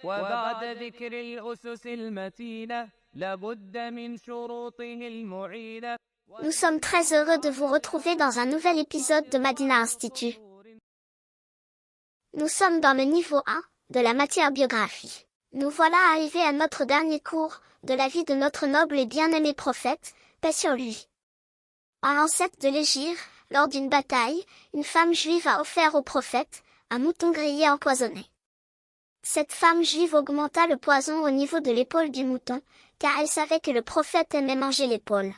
وبعد ذكر الأسس المتينة لابد من شروطه المعينة. Nous sommes très heureux de vous retrouver dans un nouvel épisode de Madina Institut. Nous sommes dans le niveau 1 de la matière biographie. Nous voilà arrivés à notre dernier cours de la vie de notre noble et bien-aimé prophète, paix sur lui. En l'an 7 de l'Hégire, lors d'une bataille, une femme juive a offert au prophète un mouton grillé empoisonné. Cette femme juive augmenta le poison au niveau de l'épaule du mouton, car elle savait que le prophète aimait manger l'épaule.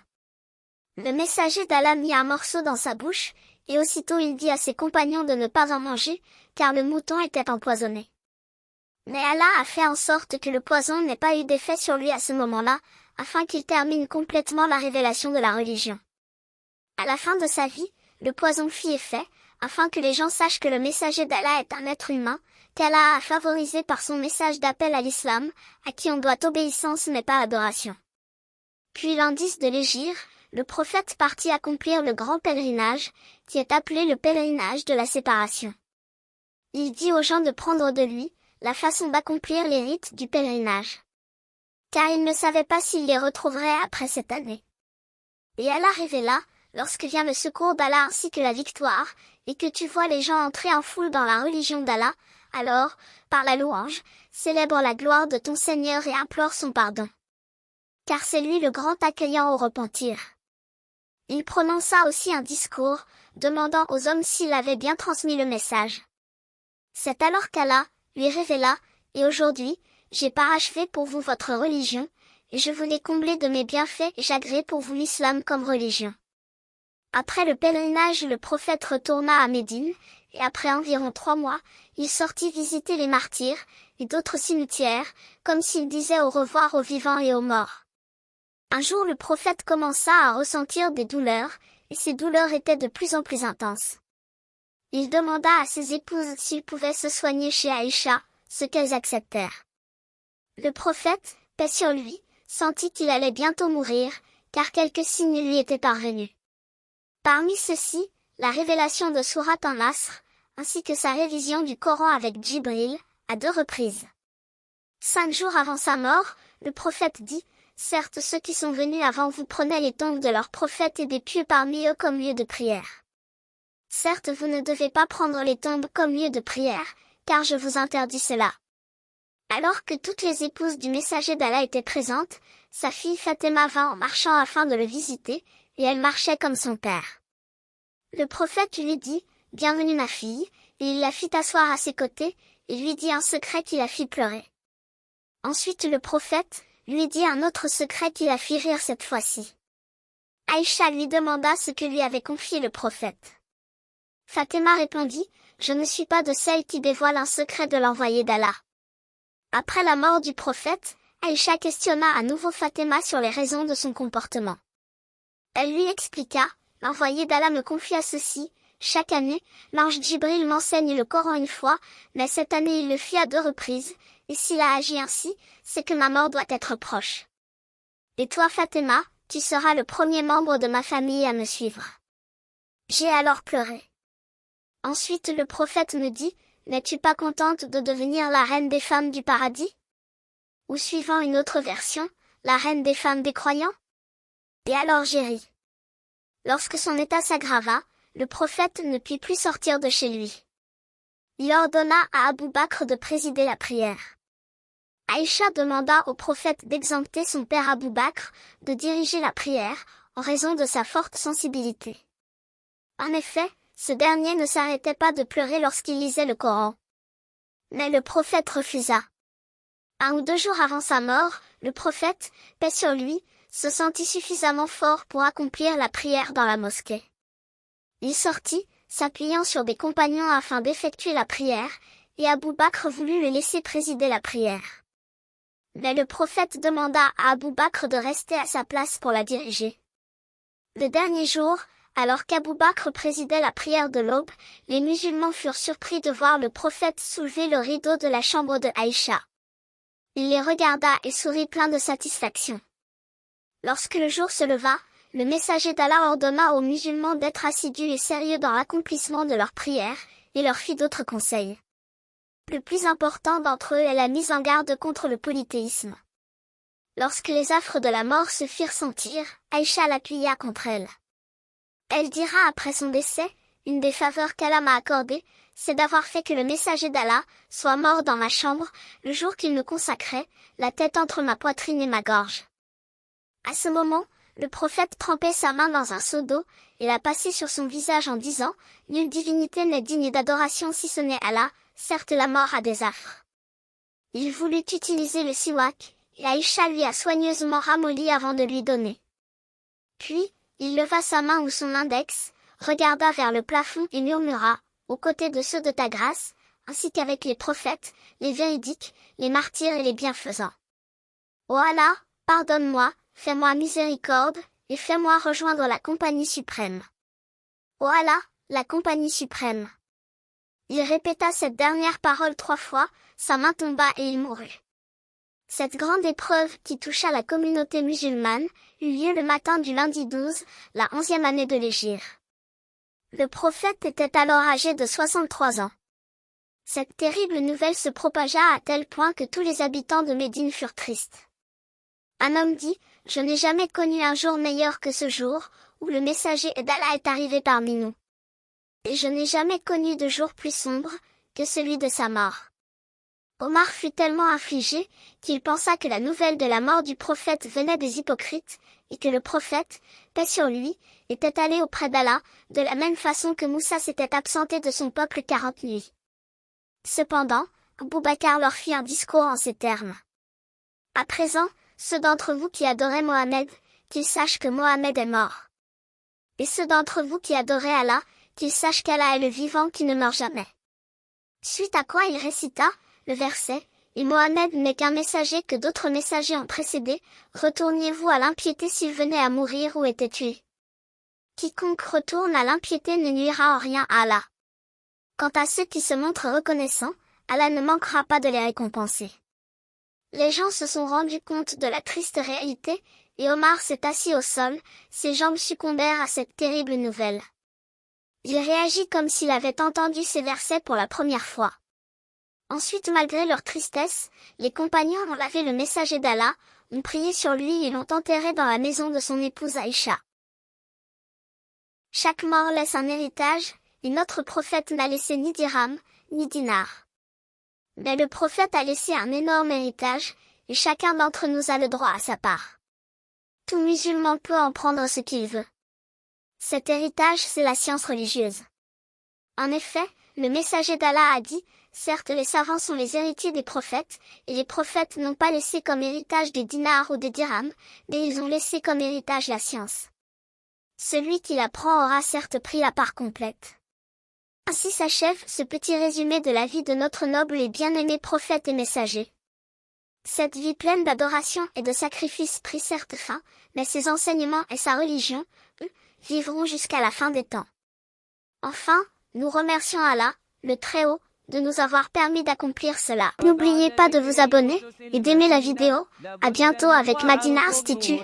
Le messager d'Allah mit un morceau dans sa bouche, et aussitôt il dit à ses compagnons de ne pas en manger, car le mouton était empoisonné. Mais Allah a fait en sorte que le poison n'ait pas eu d'effet sur lui à ce moment-là, afin qu'il termine complètement la révélation de la religion. À la fin de sa vie, le poison fit effet, afin que les gens sachent que le messager d'Allah est un être humain, qu'Allah a favorisé par son message d'appel à l'islam, à qui on doit obéissance mais pas adoration. Puis l'an 10 de l'Hégire, le prophète partit accomplir le grand pèlerinage, qui est appelé le pèlerinage de la séparation. Il dit aux gens de prendre de lui la façon d'accomplir les rites du pèlerinage. Car il ne savait pas s'il les retrouverait après cette année. Et Allah révéla, lorsque vient le secours d'Allah ainsi que la victoire, et que tu vois les gens entrer en foule dans la religion d'Allah, alors, par la louange, célèbre la gloire de ton Seigneur et implore son pardon. Car c'est lui le grand accueillant au repentir. Il prononça aussi un discours, demandant aux hommes s'il avait bien transmis le message. C'est alors qu'Allah lui révéla, et aujourd'hui, j'ai parachevé pour vous votre religion, et je vous l'ai comblé de mes bienfaits et j'agrée pour vous l'islam comme religion. Après le pèlerinage, le prophète retourna à Médine, et après environ 3 mois, il sortit visiter les martyrs, et d'autres cimetières, comme s'il disait au revoir aux vivants et aux morts. Un jour le prophète commença à ressentir des douleurs, et ces douleurs étaient de plus en plus intenses. Il demanda à ses épouses s'ils pouvaient se soigner chez Aïcha, ce qu'elles acceptèrent. Le prophète, paix sur lui, sentit qu'il allait bientôt mourir, car quelques signes lui étaient parvenus. Parmi ceux-ci, la révélation de Sourate An-Nasr, ainsi que sa révision du Coran avec Djibril, à 2 reprises. 5 jours avant sa mort, le prophète dit, « Certes ceux qui sont venus avant vous prenaient les tombes de leurs prophètes et des pieux parmi eux comme lieu de prière. Certes vous ne devez pas prendre les tombes comme lieu de prière, car je vous interdis cela. » Alors que toutes les épouses du messager d'Allah étaient présentes, sa fille Fatima vint en marchant afin de le visiter, et elle marchait comme son père. Le prophète lui dit, « Bienvenue ma fille », et il la fit asseoir à ses côtés, et lui dit un secret qui la fit pleurer. Ensuite le prophète lui dit un autre secret qui la fit rire cette fois-ci. Aïcha lui demanda ce que lui avait confié le prophète. Fatima répondit, « Je ne suis pas de celle qui dévoile un secret de l'envoyé d'Allah. » Après la mort du prophète, Aïcha questionna à nouveau Fatima sur les raisons de son comportement. Elle lui expliqua, « L'envoyé d'Allah me confia ceci, chaque année, l'ange Djibril m'enseigne le Coran une fois, mais cette année il le fit à 2 reprises, et s'il a agi ainsi, c'est que ma mort doit être proche. Et toi Fatima, tu seras le premier membre de ma famille à me suivre. » J'ai alors pleuré. Ensuite le prophète me dit, « N'es-tu pas contente de devenir la reine des femmes du paradis? Ou suivant une autre version, la reine des femmes des croyants? » Et alors j'ai ri. Lorsque son état s'aggrava, le prophète ne put plus sortir de chez lui. Il ordonna à Abou Bakr de présider la prière. Aïcha demanda au prophète d'exempter son père Abou Bakr de diriger la prière, en raison de sa forte sensibilité. En effet, ce dernier ne s'arrêtait pas de pleurer lorsqu'il lisait le Coran. Mais le prophète refusa. 1 ou 2 jours avant sa mort, le prophète, paix sur lui, se sentit suffisamment fort pour accomplir la prière dans la mosquée. Il sortit, s'appuyant sur des compagnons afin d'effectuer la prière, et Abou Bakr voulut le laisser présider la prière. Mais le prophète demanda à Abou Bakr de rester à sa place pour la diriger. Le dernier jour, alors qu'Abou Bakr présidait la prière de l'aube, les musulmans furent surpris de voir le prophète soulever le rideau de la chambre de Aïcha. Il les regarda et sourit plein de satisfaction. Lorsque le jour se leva, le messager d'Allah ordonna aux musulmans d'être assidus et sérieux dans l'accomplissement de leurs prières, et leur fit d'autres conseils. Le plus important d'entre eux est la mise en garde contre le polythéisme. Lorsque les affres de la mort se firent sentir, Aïcha l'appuya contre elle. Elle dira après son décès, une des faveurs qu'Allah m'a accordées, c'est d'avoir fait que le messager d'Allah soit mort dans ma chambre, le jour qu'il me consacrait, la tête entre ma poitrine et ma gorge. À ce moment, le prophète trempait sa main dans un seau d'eau, et la passait sur son visage en disant, « Nulle divinité n'est digne d'adoration si ce n'est Allah, certes la mort a des affres. » Il voulut utiliser le siwak, et Aïcha lui a soigneusement ramolli avant de lui donner. Puis, il leva sa main ou son index, regarda vers le plafond et murmura, aux côtés de ceux de ta grâce, ainsi qu'avec les prophètes, les véridiques, les martyrs et les bienfaisants. Ô Allah, pardonne-moi, fais-moi miséricorde, et fais-moi rejoindre la compagnie suprême. Ô Allah, la compagnie suprême. Il répéta cette dernière parole 3 fois, sa main tomba et il mourut. Cette grande épreuve qui toucha la communauté musulmane eut lieu le matin du lundi 12, la 11e année de l'Hégire. Le prophète était alors âgé de 63 ans. Cette terrible nouvelle se propagea à tel point que tous les habitants de Médine furent tristes. Un homme dit, « Je n'ai jamais connu un jour meilleur que ce jour, où le messager d'Allah est arrivé parmi nous. Et je n'ai jamais connu de jour plus sombre, que celui de sa mort. » Omar fut tellement affligé, qu'il pensa que la nouvelle de la mort du prophète venait des hypocrites, et que le prophète, paix sur lui, était allé auprès d'Allah, de la même façon que Moussa s'était absenté de son peuple 40 nuits. Cependant, Abou Bakr leur fit un discours en ces termes. « À présent, ceux d'entre vous qui adoraient Mohammed, qu'ils sachent que Mohammed est mort. Et ceux d'entre vous qui adoraient Allah, qu'ils sachent qu'Allah est le vivant qui ne meurt jamais. » Suite à quoi il récita, le verset, « Et Mohammed n'est qu'un messager que d'autres messagers ont précédé, retourniez-vous à l'impiété s'il venait à mourir ou était tué. Quiconque retourne à l'impiété ne nuira en rien à Allah. Quant à ceux qui se montrent reconnaissants, Allah ne manquera pas de les récompenser. » Les gens se sont rendus compte de la triste réalité, et Omar s'est assis au sol, ses jambes succombèrent à cette terrible nouvelle. Il réagit comme s'il avait entendu ces versets pour la première fois. Ensuite, malgré leur tristesse, les compagnons ont lavé le messager d'Allah, ont prié sur lui et l'ont enterré dans la maison de son épouse Aïcha. Chaque mort laisse un héritage, et notre prophète n'a laissé ni dirham, ni dinar. Mais le prophète a laissé un énorme héritage, et chacun d'entre nous a le droit à sa part. Tout musulman peut en prendre ce qu'il veut. Cet héritage, c'est la science religieuse. En effet, le messager d'Allah a dit, certes les savants sont les héritiers des prophètes, et les prophètes n'ont pas laissé comme héritage des dinars ou des dirhams, mais ils ont laissé comme héritage la science. Celui qui la prend aura certes pris la part complète. Ainsi s'achève ce petit résumé de la vie de notre noble et bien-aimé prophète et messager. Cette vie pleine d'adoration et de sacrifices prit certes fin, mais ses enseignements et sa religion, eux, vivront jusqu'à la fin des temps. Enfin, nous remercions Allah, le Très-Haut, de nous avoir permis d'accomplir cela. N'oubliez pas de vous abonner et d'aimer la vidéo. À bientôt avec Madina Institute.